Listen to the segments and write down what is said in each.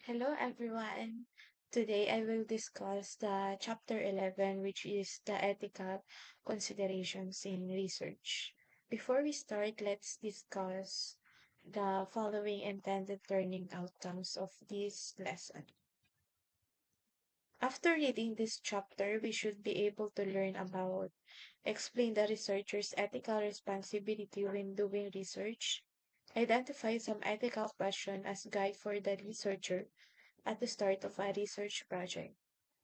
Hello everyone. Today I will discuss the chapter 11, which is the ethical considerations in research. Before we start, let's discuss the following intended learning outcomes of this lesson. After reading this chapter, we should be able to learn about explain the researcher's ethical responsibility when doing research, identify some ethical question as guide for the researcher at the start of a research project.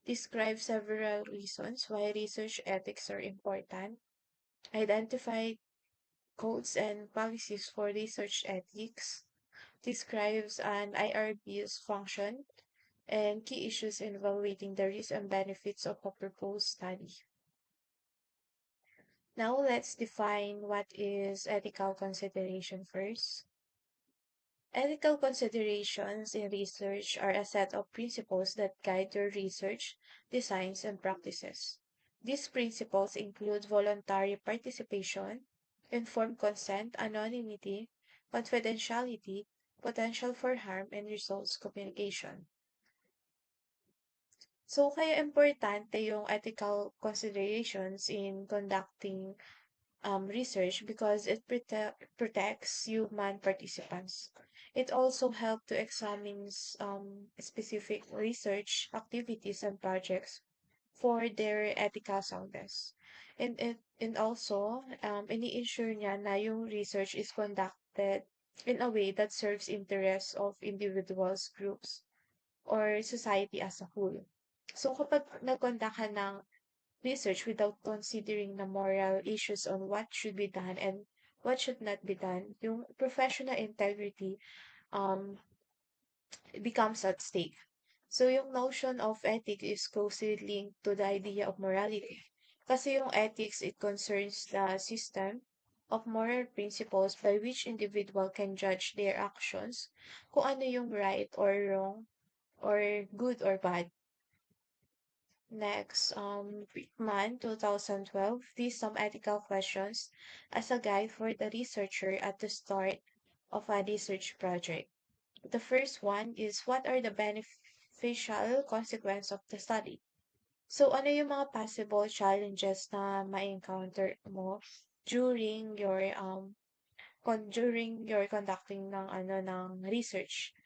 Describe several reasons why research ethics are important. Identify codes and policies for research ethics. Describes an IRB's function and key issues in evaluating the risks and benefits of a proposed study. Now let's define what is ethical consideration first. Ethical considerations in research are a set of principles that guide your research, designs, and practices. These principles include voluntary participation, informed consent, anonymity, confidentiality, potential for harm, and results communication. So, kaya importante yung ethical considerations in conducting research because it protects human participants. It also helps to examine specific research activities and projects for their ethical soundness. And also, ini-ensure niya na yung research is conducted in a way that serves interests of individuals, groups, or society as a whole. So kapag nag-conduct ka ng research without considering the moral issues on what should be done and what should not be done, yung professional integrity um becomes at stake. So yung notion of ethics is closely linked to the idea of morality. Kasi yung ethics, it concerns the system of moral principles by which individual can judge their actions, kung ano yung right or wrong, or good or bad. Next, Pittman, 2012, these some ethical questions as a guide for the researcher at the start of a research project. The first one is what are the beneficial consequences of the study? So, ano yung mga possible challenges na ma-encounter mo during your during your conducting ng ng research?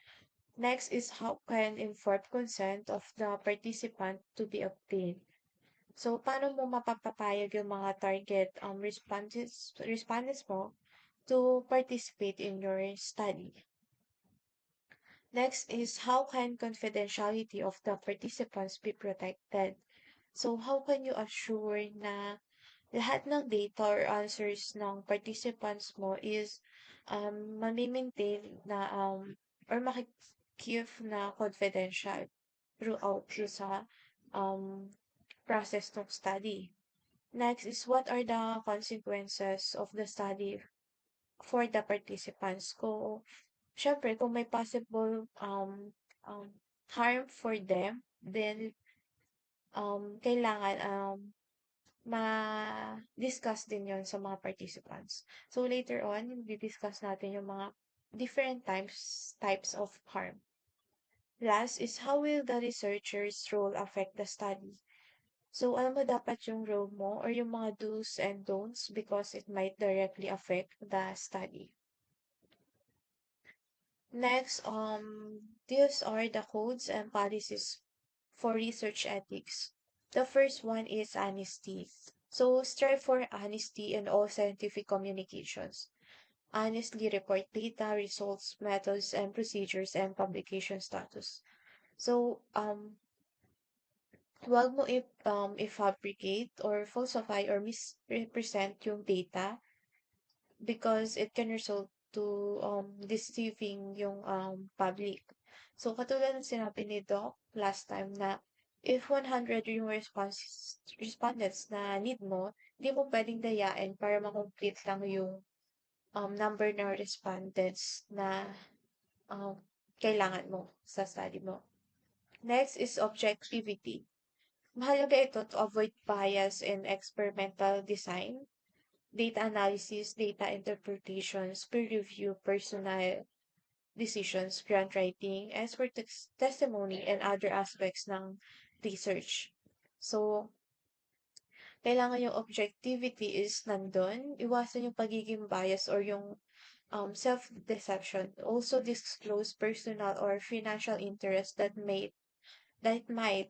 Next is how can informed consent of the participant to be obtained? So, paano mo mapapapayag yung mga target respondents mo to participate in your study? Next is how can confidentiality of the participants be protected? So, how can you assure na lahat ng data or answers ng participants mo is mamimaintain na or makikip na confidential throughout yung sa um, process ng study. Next is what are the consequences of the study for the participants? Syempre, kung may possible harm for them, then kailangan ma-discuss din yon sa mga participants. So later on, di-discuss natin yung mga different types of harm. Last is how will the researcher's role affect the study? So, alam mo dapat yung role mo or yung mga do's and don'ts because it might directly affect the study. Next, these are the codes and policies for research ethics. The first one is honesty. So, strive for honesty in all scientific communications. Honestly report data, results, methods, and procedures, and publication status. So, huwag mo i-fabricate or falsify or misrepresent yung data because it can result to deceiving yung public. So, katulad ng sinabi ni Doc last time na if 100 yung respondents na need mo, hindi mo pwedeng dayain para makomplete lang yung number ng respondents na kailangan mo sa study mo. Next is objectivity. Mahalaga ito to avoid bias in experimental design, data analysis, data interpretations, peer review, personal decisions, grant writing, expert testimony, and other aspects ng research. So, kailangan yung objectivity is nandun, iwasan yung pagiging bias or yung self-deception. Also disclose personal or financial interest that might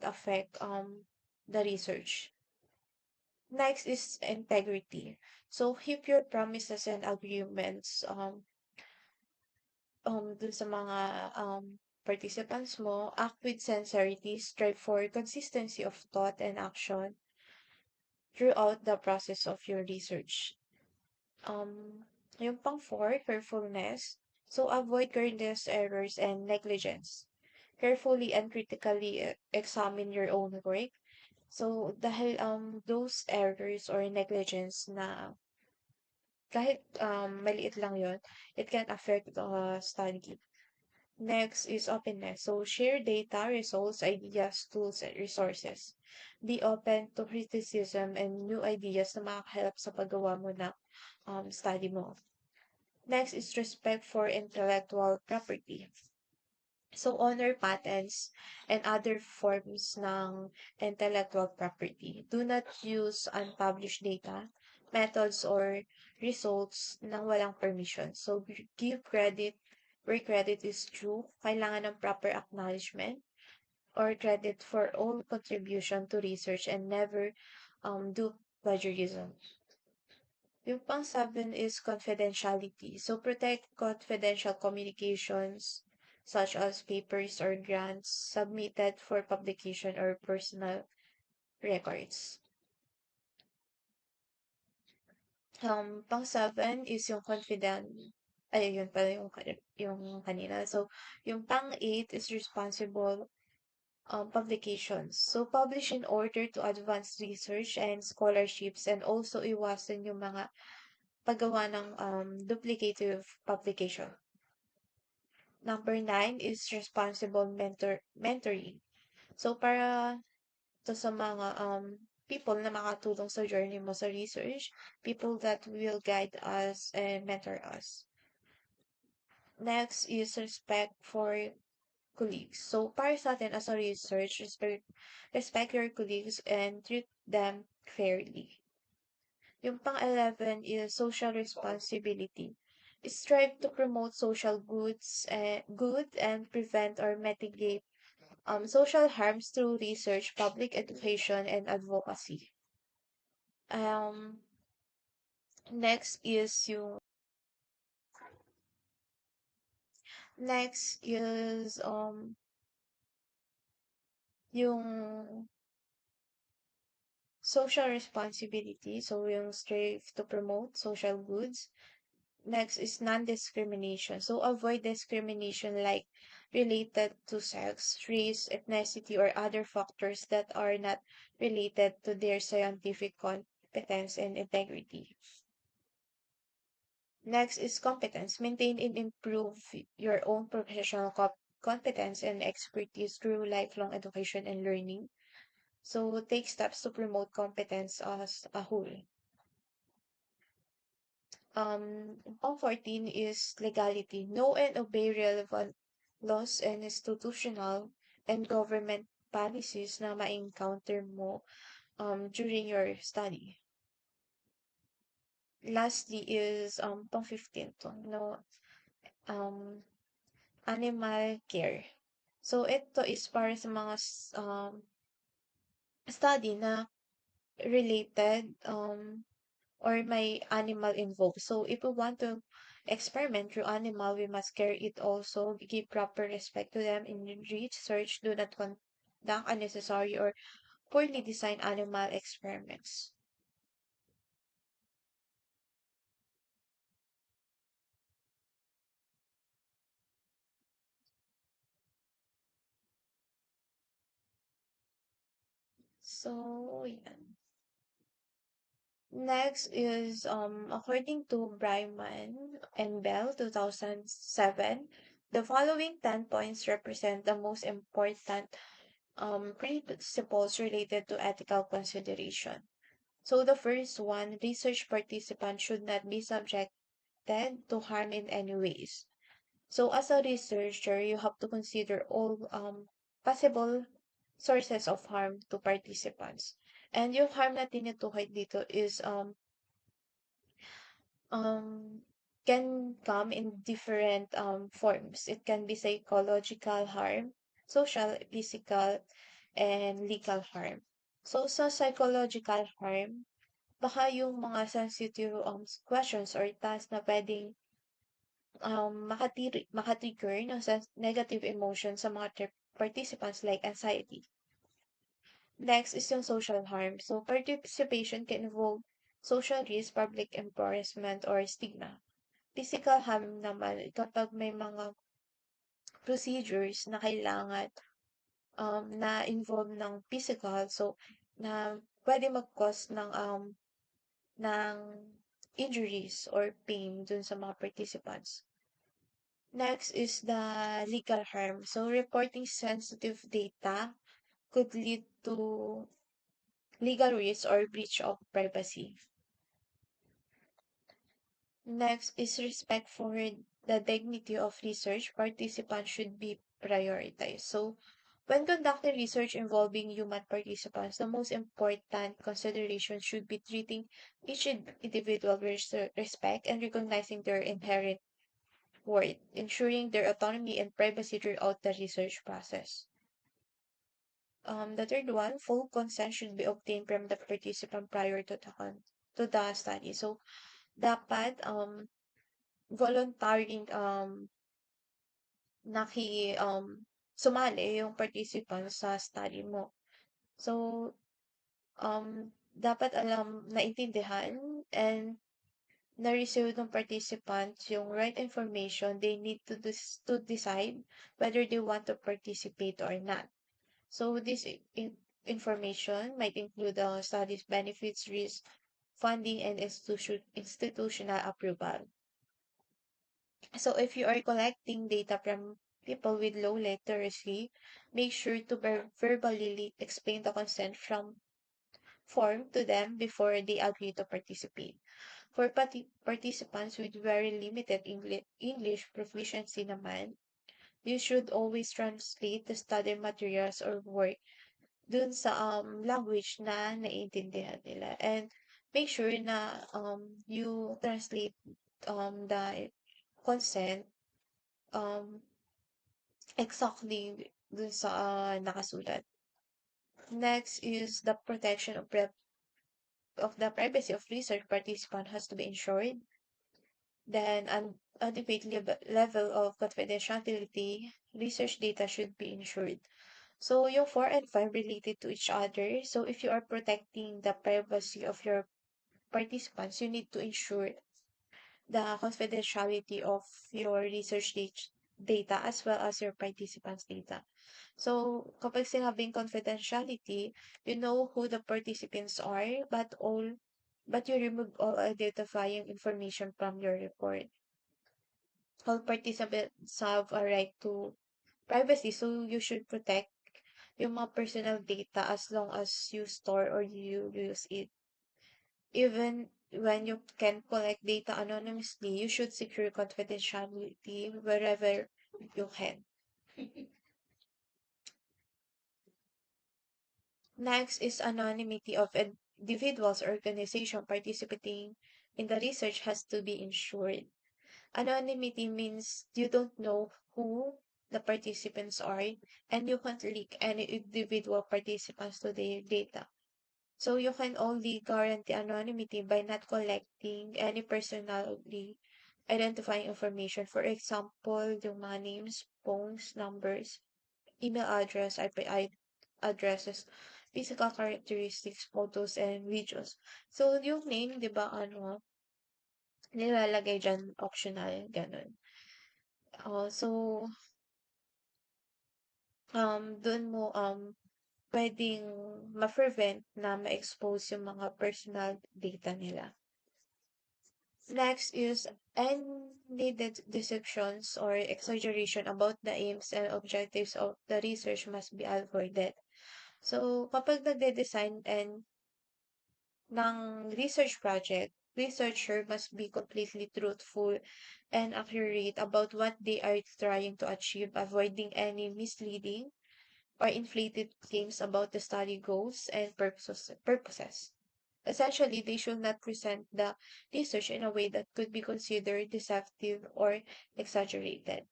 affect the research. Next is integrity. So keep your promises and agreements dun sa mga participants mo. Act with sincerity, strive for consistency of thought and action throughout the process of your research. Yung pang four, carefulness. So avoid careless errors and negligence. Carefully and critically examine your own work. So dahil those errors or negligence na kahit maliit lang yon, it can affect the study. Next is openness. So share data, results, ideas, tools, and resources. Be open to criticism and new ideas na makakahelp sa paggawa mo ng study mo. Next is respect for intellectual property. So honor patents and other forms ng intellectual property. Do not use unpublished data, methods, or results na walang permission. So give credit where credit is due. Kailangan ng proper acknowledgement or credit for all contribution to research and never do plagiarism. Yung pang-7 is confidentiality. So, protect confidential communications such as papers or grants submitted for publication or personal records. Pang-7 is yung yun pala yung kanina. So, yung pang-8 is responsible publications. So, publish in order to advance research and scholarships and also iwasan yung mga paggawa ng duplicative publication. Number 9 is responsible mentoring. So, para to sa mga people na makatulong sa journey mo sa research, people that will guide us and mentor us. Next is respect for colleagues. So, para sa atin as a research, respect your colleagues and treat them fairly. Yung pang-11 is social responsibility. Strive to promote social good and prevent or mitigate social harms through research, public education, and advocacy. Um, next is yung social responsibility. So yung strive to promote social goods. Next is non-discrimination. So avoid discrimination like related to sex, race, ethnicity, or other factors that are not related to their scientific competence and integrity. Next is competence. Maintain and improve your own professional competence and expertise through lifelong education and learning. So take steps to promote competence as a whole. Pang 14 is legality. Know and obey relevant laws and institutional and government policies na ma-encounter mo during your study. Lastly is pang 15 to, no, animal care. So, ito is para sa mga study na related or may animal involved. So, if we want to experiment through animal, we must care it also, give proper respect to them in research, do not conduct unnecessary or poorly designed animal experiments. So, yan. Next is, according to Bryman and Bell, 2007, the following 10 points represent the most important principles related to ethical consideration. So the first one, research participants should not be subjected to harm in any ways. So as a researcher, you have to consider all possible sources of harm to participants. And yung harm na tinutukoy dito is um, can come in different forms. It can be psychological harm, social, physical, and legal harm. So sa psychological harm, baka yung mga sensitive questions or tasks na pwedeng makatrigger ng negative emotions sa mga participants like anxiety. Next is yung social harm. So participation can involve social risk, public embarrassment, or stigma. Physical harm naman kapag may mga procedures na kailangan na involve ng physical, so na pwede mag-cause ng injuries or pain dun sa mga participants. Next is the legal harm. So reporting sensitive data could lead to legal risk or breach of privacy. Next is respect for the dignity of research. Participants should be prioritized. So, when conducting research involving human participants, the most important consideration should be treating each individual with respect and recognizing their inherent worth, ensuring their autonomy and privacy throughout the research process. The third one, full consent should be obtained from the participant prior to the study. So, dapat volunteering sumali yung participant sa study mo. So, dapat naintindihan and na-receive ng participants yung right information they need to decide whether they want to participate or not. So, this information might include studies benefits, risk, funding, and institutional approval. So if you are collecting data from people with low literacy, make sure to verbally explain the consent from form to them before they agree to participate. For participants with very limited English proficiency naman, you should always translate the study materials or work dun sa language na naiintindihan nila. And make sure na you translate the consent um exactly dun sa nakasulat. Next is the protection of the privacy of research participant has to be ensured. Then an adequate level of confidentiality, research data should be ensured. So yung 4 and 5 related to each other. So if you are protecting the privacy of your participants, you need to ensure the confidentiality of your research data as well as your participants' data. So, kapag sinabing confidentiality, you know who the participants are, but you remove all identifying information from your report. All participants have a right to privacy, so you should protect yung mga personal data as long as you store or you use it. Even when you can collect data anonymously, you should secure confidentiality wherever you can. Next is anonymity of individuals or organization participating in the research has to be ensured. Anonymity means you don't know who the participants are and you can't link any individual participants to their data. So you can only guarantee anonymity by not collecting any personally identifying information. For example, yung mga names, phones, numbers, email address, IP addresses, physical characteristics, photos, and videos. So, yung name, di ba, nilalagay dyan, optional, ganun. So, dun mo, pwedeng ma-prevent na ma-expose yung mga personal data nila. Next is any deceptions or exaggeration about the aims and objectives of the research must be avoided. So, kapag nagde-design ng research project, researcher must be completely truthful and accurate about what they are trying to achieve, avoiding any misleading or inflated claims about the study goals and purposes. Essentially, they should not present the research in a way that could be considered deceptive or exaggerated.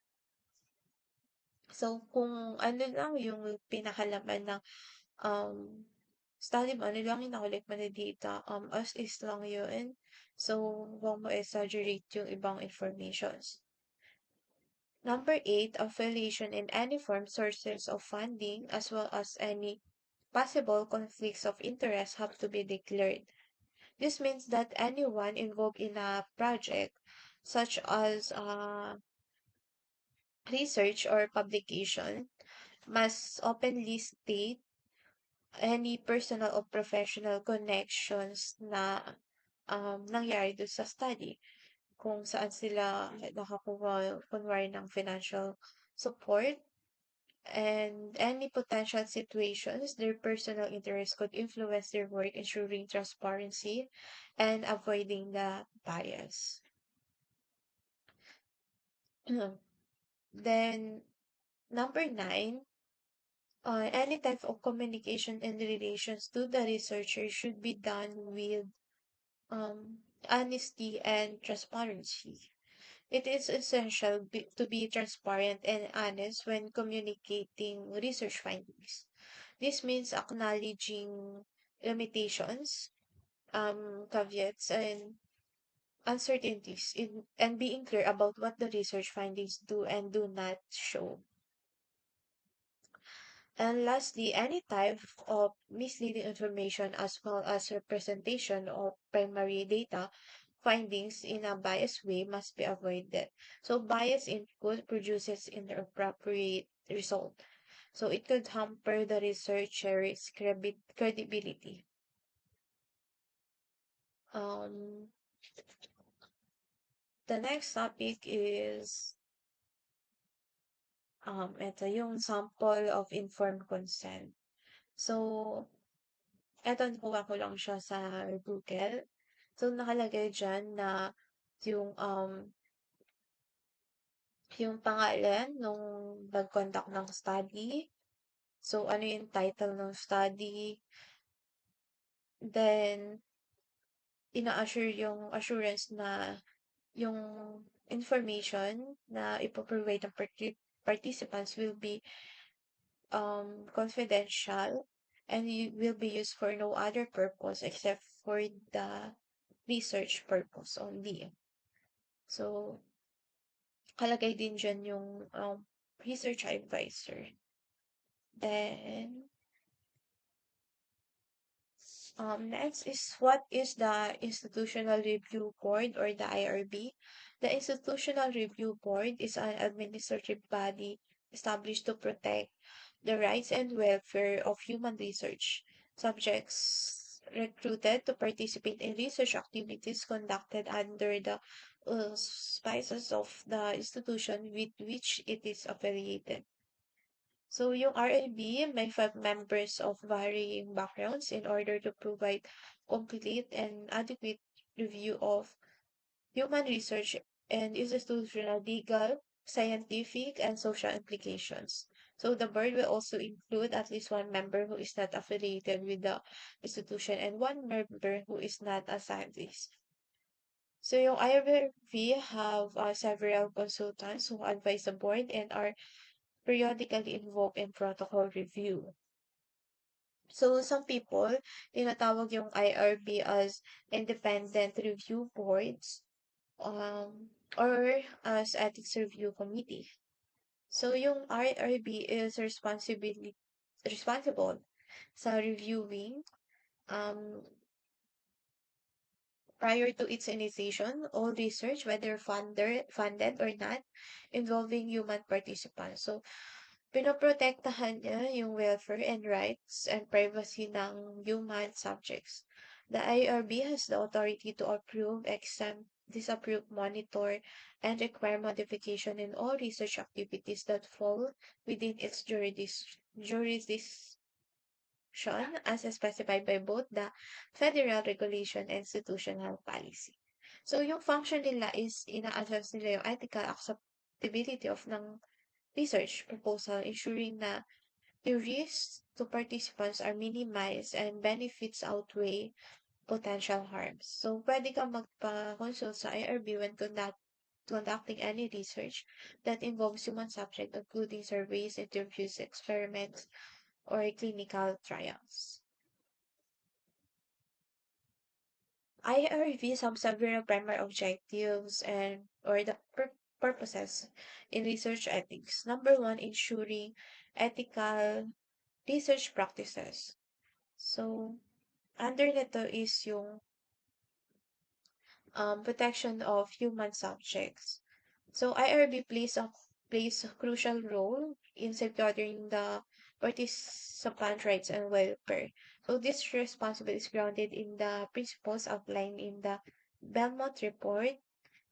So, kung ano lang yung pinakalaman ng um, study mo, ano lang yung nakulit mo na data, as is lang yun. So, huwag mo exaggerate yung ibang informations. Number 8, affiliation in any form, sources of funding, as well as any possible conflicts of interest have to be declared. This means that anyone involved in a project, such as research or publication, must openly state any personal or professional connections na nangyari doon sa study. Kung saan sila nakakuha, kunwari ng financial support, and any potential situations their personal interest could influence their work, ensuring transparency and avoiding the bias. Then, number 9, any type of communication in relations to the researcher should be done with honesty and transparency. It is essential to be transparent and honest when communicating research findings. This means acknowledging limitations, caveats, and uncertainties and being clear about what the research findings do and do not show. And lastly, any type of misleading information as well as representation of primary data findings in a biased way must be avoided. So bias input produces inappropriate result. So it could hamper the researcher's credibility. Um, the next topic is ito yung sample of informed consent. So, eto nakuha ko lang siya sa Google. So, nakalagay dyan na yung, um, yung pangalan nung nag-conduct ng study. So, ano yung title ng study. Then, ina-assure yung assurance na yung information na ipoprovide ng participants will be confidential and will be used for no other purpose except for the research purpose only. So, kalagay din dyan yung research advisor. Then, next is what is the Institutional Review Board or the IRB? The Institutional Review Board is an administrative body established to protect the rights and welfare of human research subjects recruited to participate in research activities conducted under the auspices of the institution with which it is affiliated. So, yung RLB may 5 members of varying backgrounds in order to provide complete and adequate review of human research and institutional, legal, scientific, and social implications. So, the board will also include at least 1 member who is not affiliated with the institution and 1 member who is not a scientist. So, yung IRB have several consultants who advise the board and are periodically involved in protocol review. So, some people, tinatawag yung IRB as independent review boards or as ethics review committee. So, yung IRB is responsible sa reviewing um, prior to its initiation, all research, whether funded or not, involving human participants. So, pinoprotektahan niya yung welfare and rights and privacy ng human subjects. The IRB has the authority to approve, exempt, disapprove, monitor, and require modification in all research activities that fall within its jurisdiction. as specified by both the federal regulation and institutional policy. So, yung function nila is ina-assess nila yung ethical acceptability of ng research proposal, ensuring na the risks to participants are minimized and benefits outweigh potential harms. So, pwede kang magpa-consult sa IRB when conducting any research that involves human subject, including surveys, interviews, experiments, or clinical trials. IRVs have several primary objectives and or the purposes in research ethics. Number one, ensuring ethical research practices. So, under nito is yung protection of human subjects. So IRB plays a crucial role in safeguarding the participant rights and welfare. So this responsibility is grounded in the principles outlined in the Belmont Report,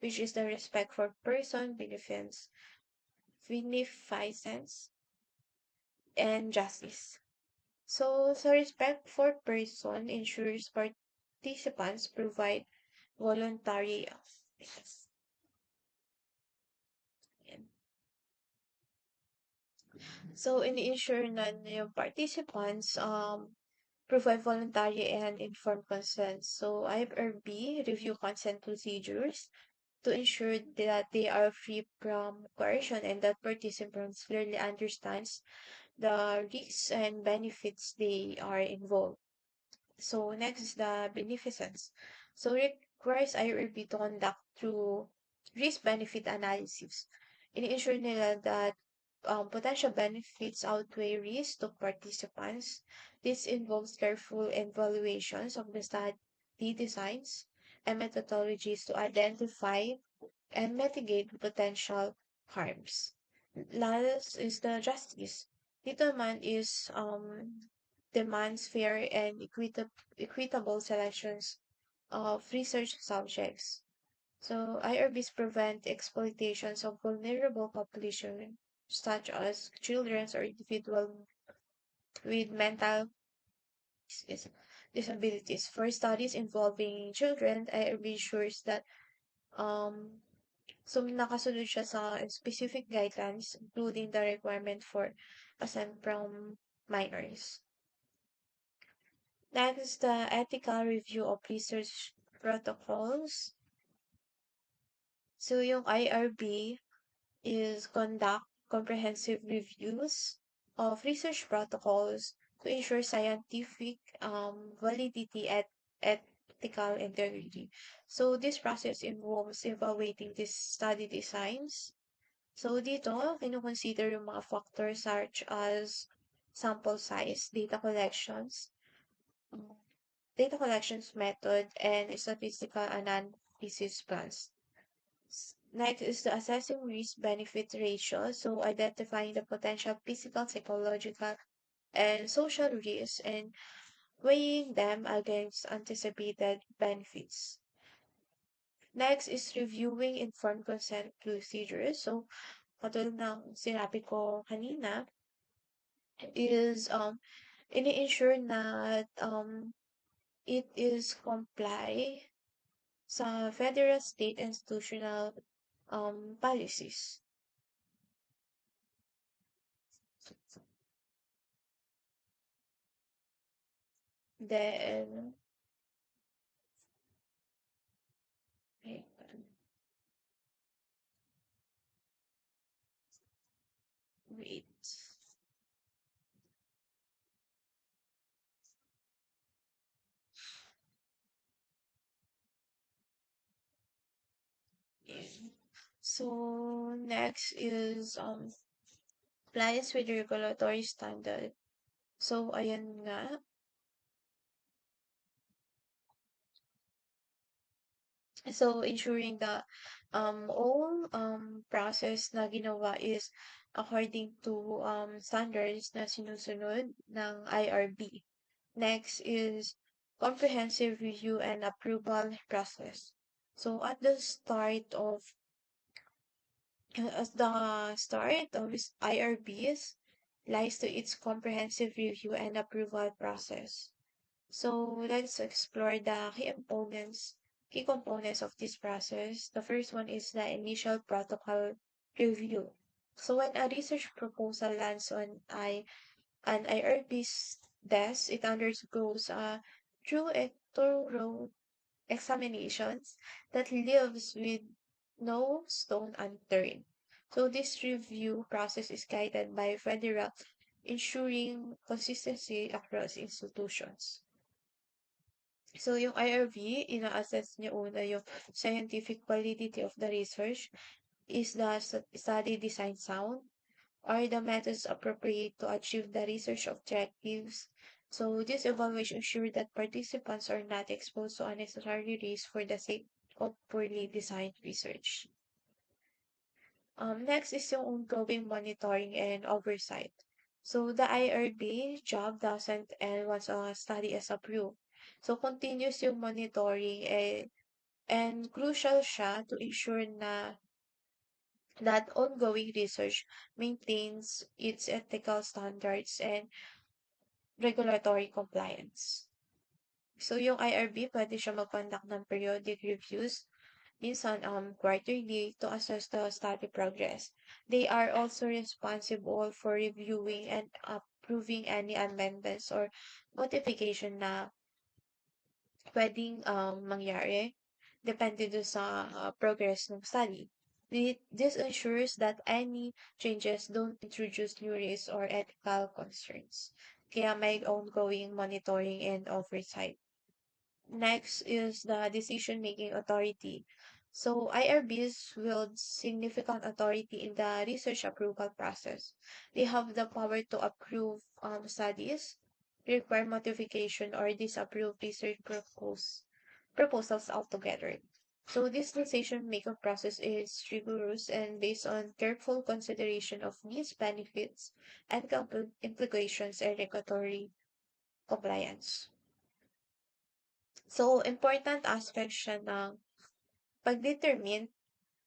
which is the respect for person, beneficence, and justice. So, respect for person ensures participants provide voluntary So, ini-ensure na yung participants provide voluntary and informed consent. So, IRB review consent procedures to ensure that they are free from coercion and that participants clearly understands the risks and benefits they are involved. So next is the beneficence. So requires IRB to conduct through risk-benefit analysis. Ini-ensure nila that potential benefits outweigh risk to participants. This involves careful evaluations of the study designs and methodologies to identify and mitigate potential harms. Last is the justice. Dito naman is demands fair and equitable selections of research subjects. So IRBs prevent exploitations of vulnerable population such as children or individuals with mental dis- disabilities. For studies involving children, IRB ensures that um nakasunod siya sa specific guidelines including the requirement for assent from minors. Next, the ethical review of research protocols. So, yung IRB is conduct comprehensive reviews of research protocols to ensure scientific validity at ethical integrity. So, this process involves evaluating these study designs. So, dito, kinukonsider yung mga factors such as sample size, um, data collections method, and statistical analysis plans. Next is the assessing risk-benefit ratio, so identifying the potential physical, psychological, and social risks and weighing them against anticipated benefits. Next is reviewing informed consent procedures. So, katulad ng sinabi ko kanina, is ini-ensure na it is comply sa federal, state, institutional policies. Then, wait, wait. Yeah. So, next is compliance with regulatory standard. So, ayan nga. So, ensuring the all process na ginawa is according to standards na sinusunod ng IRB. Next is comprehensive review and approval process. So, at the start of IRBs, lies to its comprehensive review and approval process. So let's explore the key components of this process. The first one is the initial protocol review. So when a research proposal lands on an IRB's desk, it undergoes through a thorough examinations that leaves with no stone unturned. So this review process is guided by federal ensuring consistency across institutions. So yung IRB, ina-assess niya una yung scientific validity of the research. Is the study design sound? Are the methods appropriate to achieve the research objectives? So this evaluation ensures that participants are not exposed to unnecessary risk for the sake of poorly designed research. Next is yung ongoing monitoring and oversight. So the IRB job doesn't end once a study is approved. So continuous yung monitoring and crucial siya to ensure na that ongoing research maintains its ethical standards and regulatory compliance. So yung IRB, pwede siya mag-conduct ng periodic reviews, minsan quarterly, to assess the study progress. They are also responsible for reviewing and approving any amendments or modification na pwedeng mangyari depende dun sa progress ng study. This ensures that any changes don't introduce new risks or ethical concerns. Kaya may ongoing monitoring and oversight. Next is the decision-making authority. So IRBs wield significant authority in the research approval process. They have the power to approve studies, require modification, or disapprove research proposals altogether. So this decision-making process is rigorous and based on careful consideration of needs, benefits, and implications and regulatory compliance. So, important aspect siya ng pag-determine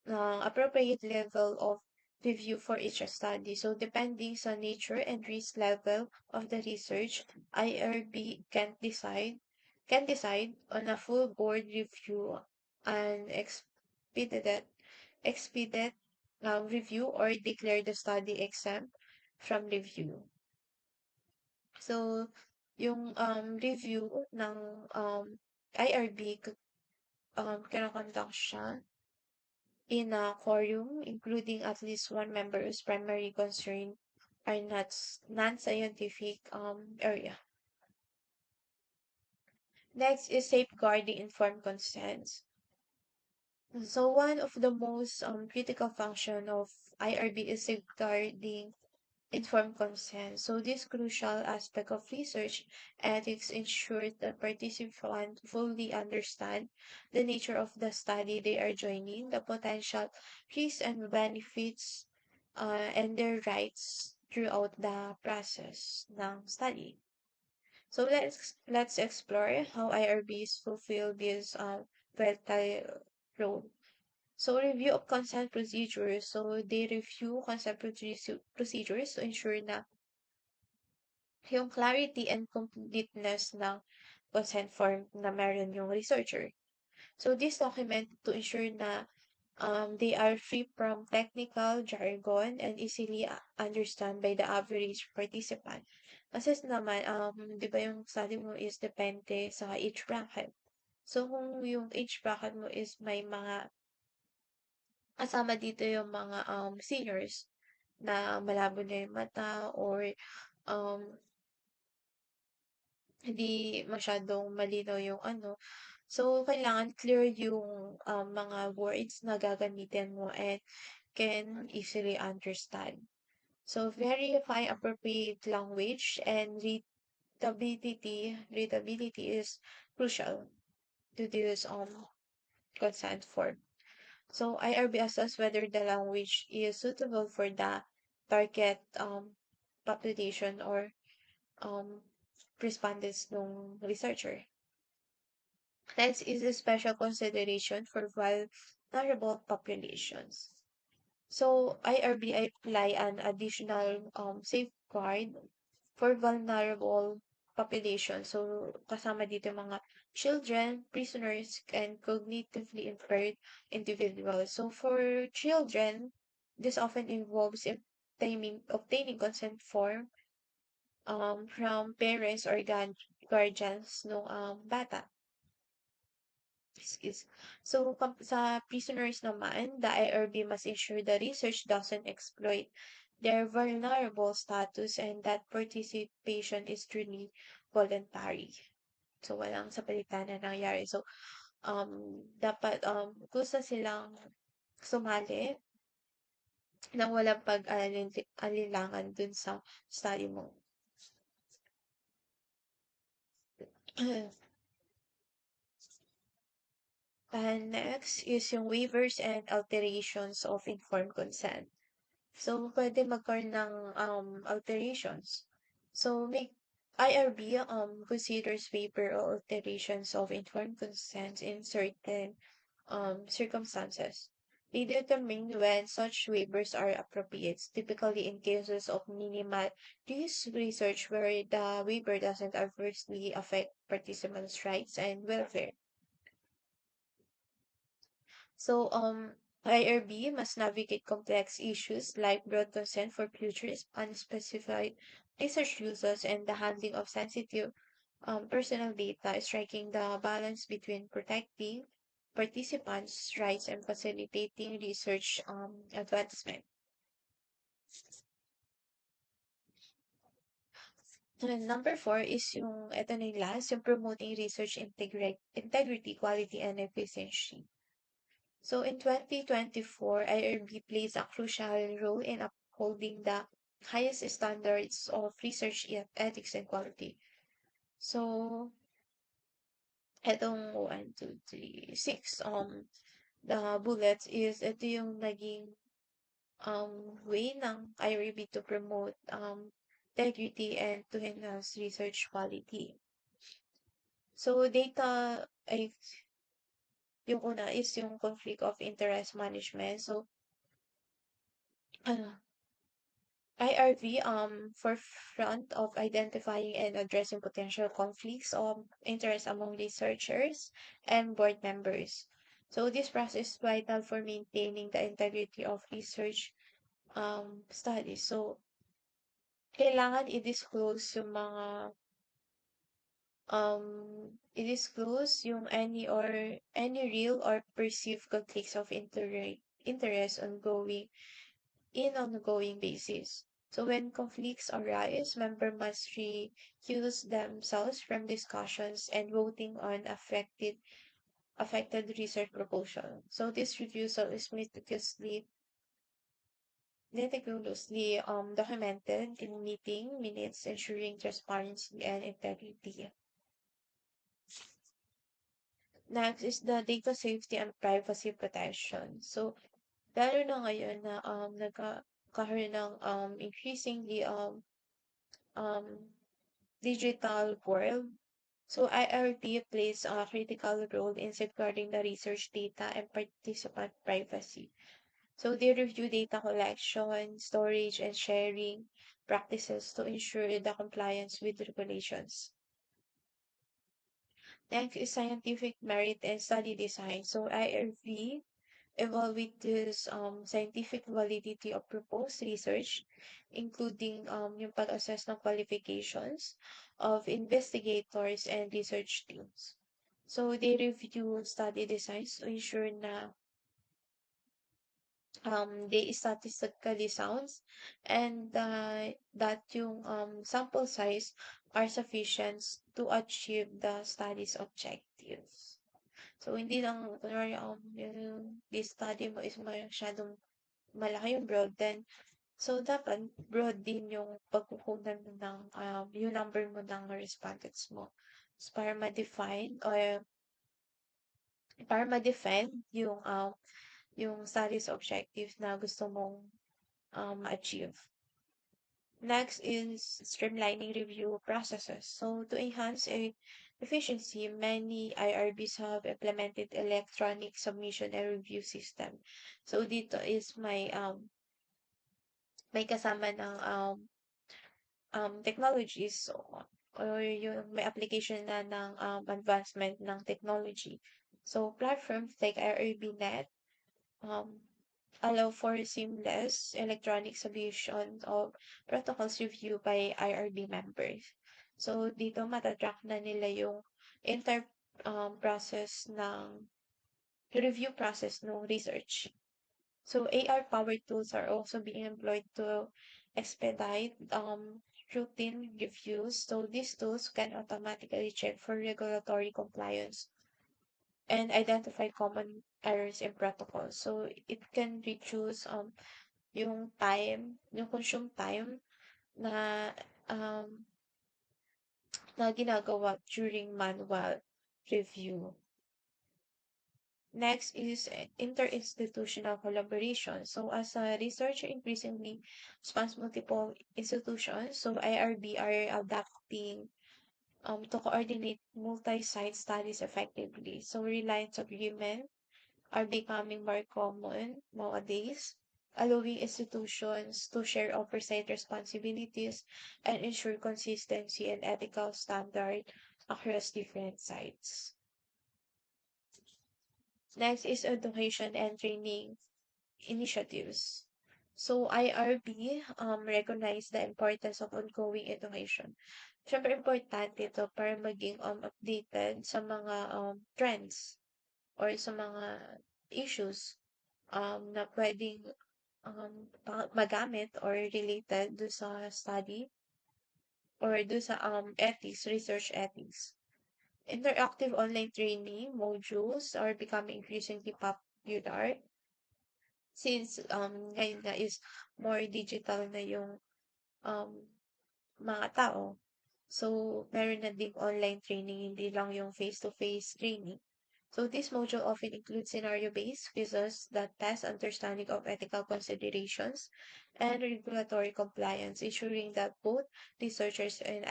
ng appropriate level of review for each study. So, depending sa nature and risk level of the research, IRB can decide on a full board review and expedite review or declare the study exempt from review. So, yung review ng IRB, kinokonduct siya in a quorum, including at least one member whose primary concern are not non-scientific area. Next is safeguarding informed consent. So one of the most critical function of IRB is safeguarding informed consent. So this crucial aspect of research ethics ensures that participants fully understand the nature of the study they are joining, the potential risks and benefits, and their rights throughout the process ng study. So let's explore how IRBs fulfill this vital role. So review of consent procedures. So they review consent procedures to ensure na yung clarity and completeness ng consent form na meron yung researcher. So this document to ensure na they are free from technical jargon and easily understand by the average participant. Kasi naman, di ba yung study mo is depende sa age bracket. So kung yung age bracket mo is may mga kasama dito yung mga seniors na malabo na yung mata or um, hindi masyadong malinaw yung ano. So, kailangan clear yung mga words na gagamitin mo and can easily understand. So, verify appropriate language and readability is crucial to this consent form. So IRB assess whether the language is suitable for the target population or um, respondents ng researcher. Next is a special consideration for vulnerable populations. So IRB apply an additional safeguard for vulnerable population. So kasama dito yung mga children, prisoners, and cognitively impaired individuals. So for children, this often involves obtaining consent form from parents or guardians no bata. Excuse. So, sa prisoners naman, the IRB must ensure the research doesn't exploit their vulnerable status and that participation is truly voluntary. So, walang sapilitan na nangyari. So, dapat, gusto silang sumali nang walang pag-alinlangan dun sa study mo. And next is yung waivers and alterations of informed consent. So, pwede magkaroon ng alterations. So, IRB considers waiver or alterations of informed consent in certain circumstances. They determine when such waivers are appropriate, typically in cases of minimal risk research where the waiver doesn't adversely affect participants' rights and welfare. So, IRB must navigate complex issues like broad consent for future unspecified research uses and the handling of sensitive personal data, striking the balance between protecting participants' rights and facilitating research advancement. And number four is ito na yung last, yung promoting research integrity, quality, and efficiency. So in 2024, IRB plays a crucial role in upholding the highest standards of research ethics and quality. So, etong 1, 2, 3, 6, the bullets is ito yung naging way ng IRB to promote integrity and to enhance research quality. So, yung una is yung conflict of interest management. So, ano, IRV forefront of identifying and addressing potential conflicts of interest among researchers and board members. So this process is vital for maintaining the integrity of research studies. So kailangan i-disclose yung mga i-disclose yung any real or perceived conflicts of interest ongoing basis. So when conflicts arise, members must recuse themselves from discussions and voting on affected research proposal. So this refusal is meticulously documented in meeting minutes, ensuring transparency and integrity. Next is the data safety and privacy protection. So lalo na ngayon na nagkakaroon ng increasingly um digital world. So IRT plays a critical role in safeguarding the research data and participant privacy. So they review data collection, storage, and sharing practices to ensure the compliance with regulations. Next is scientific merit and study design. So IRV evaluates scientific validity of proposed research, including yung pag-assess ng qualifications of investigators and research teams. So they review study designs to ensure na they statistically sound and that yung sample size are sufficient to achieve the study's objectives. So, hindi lang, kunwari, yung study mo is masyadong malaki yung broad, then, so, dapat broad din yung pagkukunan mo ng, yung number mo ng respondents mo. So, para ma-defend yung study's objectives na gusto mong achieve. Next is streamlining review processes. So to enhance efficiency, many IRBs have implemented electronic submission and review system. So dito is may kasama ng technologies or yung may application na ng advancement ng technology. So platforms like IRBnet um, allow for seamless electronic submission of protocols review by IRB members. So, dito matatrack na nila yung entire process ng review process ng research. So, AR-powered tools are also being employed to expedite routine reviews. So, these tools can automatically check for regulatory compliance and identify common errors in protocols. So, it can reduce yung time, yung consume time na um, na ginagawa during manual review. Next is interinstitutional collaboration. So as a researcher increasingly spans multiple institutions, so IRB are adapting to coordinate multi-site studies effectively. So reliance agreement are becoming more common nowadays, allowing institutions to share oversight responsibilities and ensure consistency and ethical standard across different sites. Next is education and training initiatives. So IRB recognize the importance of ongoing education. Siyempre importante ito para maging updated sa mga trends or sa mga issues na pwedeng magamit or related do sa study or do sa ethics, research ethics. Interactive online training modules are becoming increasingly popular since ngayon na is more digital na yung um, mga tao. So, meron na ding online training, hindi lang yung face-to-face training. So, this module often includes scenario-based quizzes that test understanding of ethical considerations and regulatory compliance, ensuring that both researchers and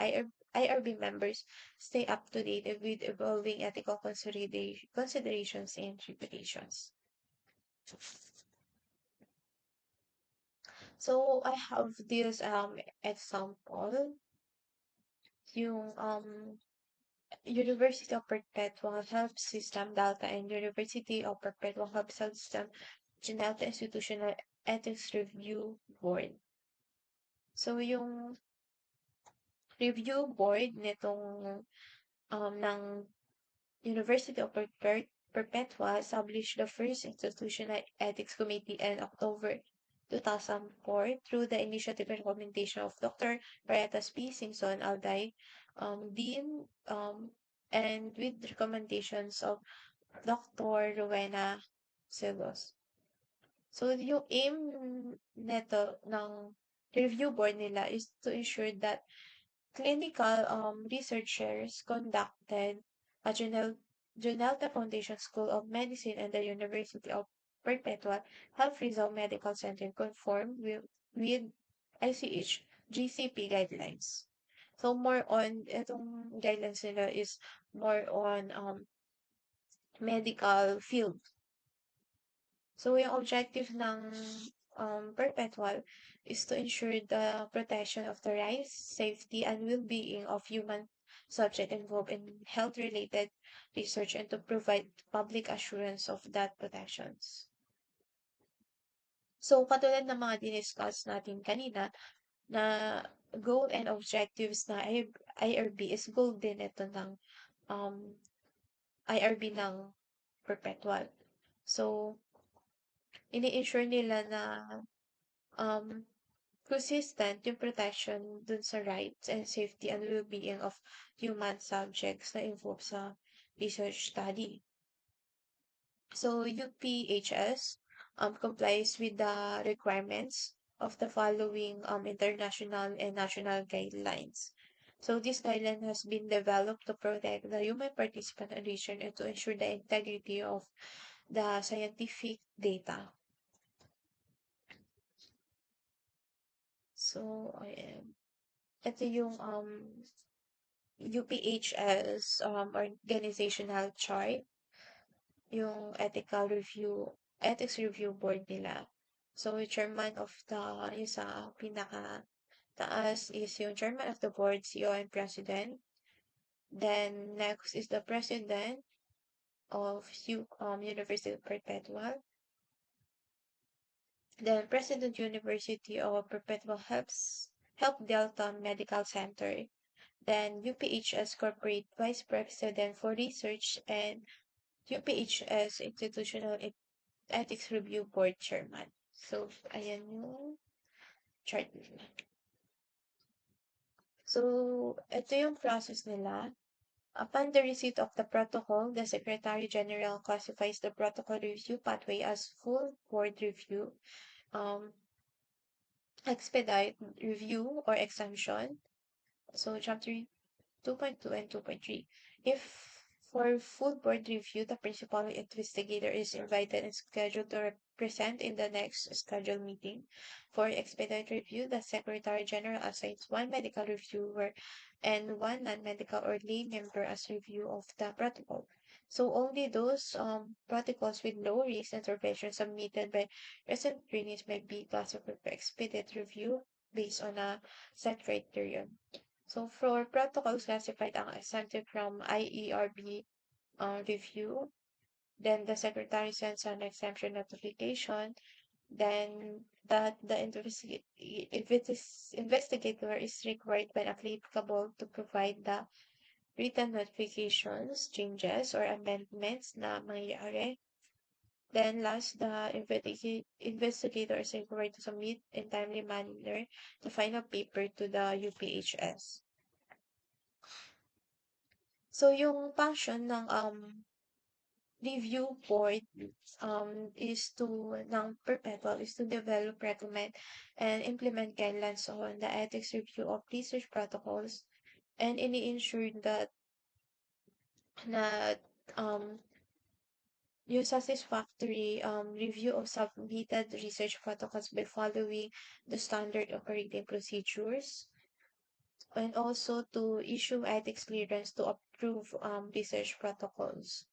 IRB members stay up to date with evolving ethical considerations and regulations. So, I have this example, yung University of Perpetual Health System Delta and University of Perpetual Health System Delta Institutional Ethics Review Board. So, yung review board nitong ng University of Perpetua established the first institutional ethics committee in October 2004 through the initiative and recommendation of Dr. Paretas P. Singson Alday, Dean, and with recommendations of Dr. Rowena Silos. So, yung aim neto ng review board nila is to ensure that clinical researchers conducted at Junelta Foundation School of Medicine and the University of Perpetual Health Rizal Medical Center conform with ICH GCP guidelines. So more on itong guidelines nila is more on medical field. So yung objective ng Perpetual is to ensure the protection of the rights, safety, and well-being of human subject involved in health-related research and to provide public assurance of that protections. So, katulad ng mga diniscuss natin kanina, na goal and objectives na IRB is goal din ito ng um, IRB ng Perpetual. So, ini-ensure nila na um, consistent yung protection dun sa rights and safety and well-being of human subjects na involved sa research study. So, UPHS complies with the requirements of the following international and national guidelines. So, this guideline has been developed to protect the human participant in research and to ensure the integrity of the scientific data. So, ayan. Ito yung UPHS organizational chart, yung ethics review board nila. So, yung chairman of yung sa pinaka taas is yung chairman of the board, CEO and president. Then next is the president of University of Perpetual. Then President University of Perpetual Help Delta Medical Center. Then UPHS Corporate Vice President for Research and UPHS Institutional Ethics Review Board Chairman. So, ayan yung chart nila. So, ito yung process nila. Upon the receipt of the protocol, the Secretary General classifies the protocol review pathway as full board review, um, expedite review or exemption. So chapter 2.2 and 2.3. If for full board review, the principal investigator is invited and scheduled to present in the next scheduled meeting. For expedite review, the Secretary General assigns one medical reviewer and one non-medical or lay member as review of the protocol. So only those protocols with low risk intervention submitted by recent trainees may be classified for expedite review based on a set criterion. So for protocols classified ang exempted from IERB review, then the secretary sends an exemption notification, then that the investigator is required when applicable to provide the written notifications, changes, or amendments na mangyayari. Then last, the investigator is required to submit in timely manner the final paper to the UPHS. So, yung function ng review board is ng Perpetual is to develop, recommend, and implement guidelines on the ethics review of research protocols and ini-ensure that na um, yung satisfactory review of submitted research protocols by following the standard operating procedures, and also to issue ethics clearance to approve research protocols.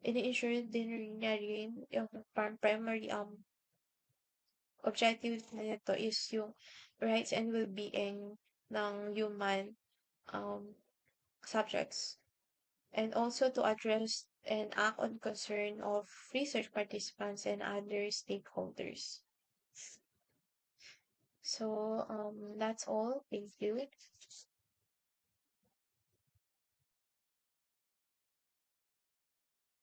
Ini-ensure din niya rin yung primary objective nito is yung rights and well-being ng human subjects, and also to address and act on concern of research participants and other stakeholders. So that's all. Thank you.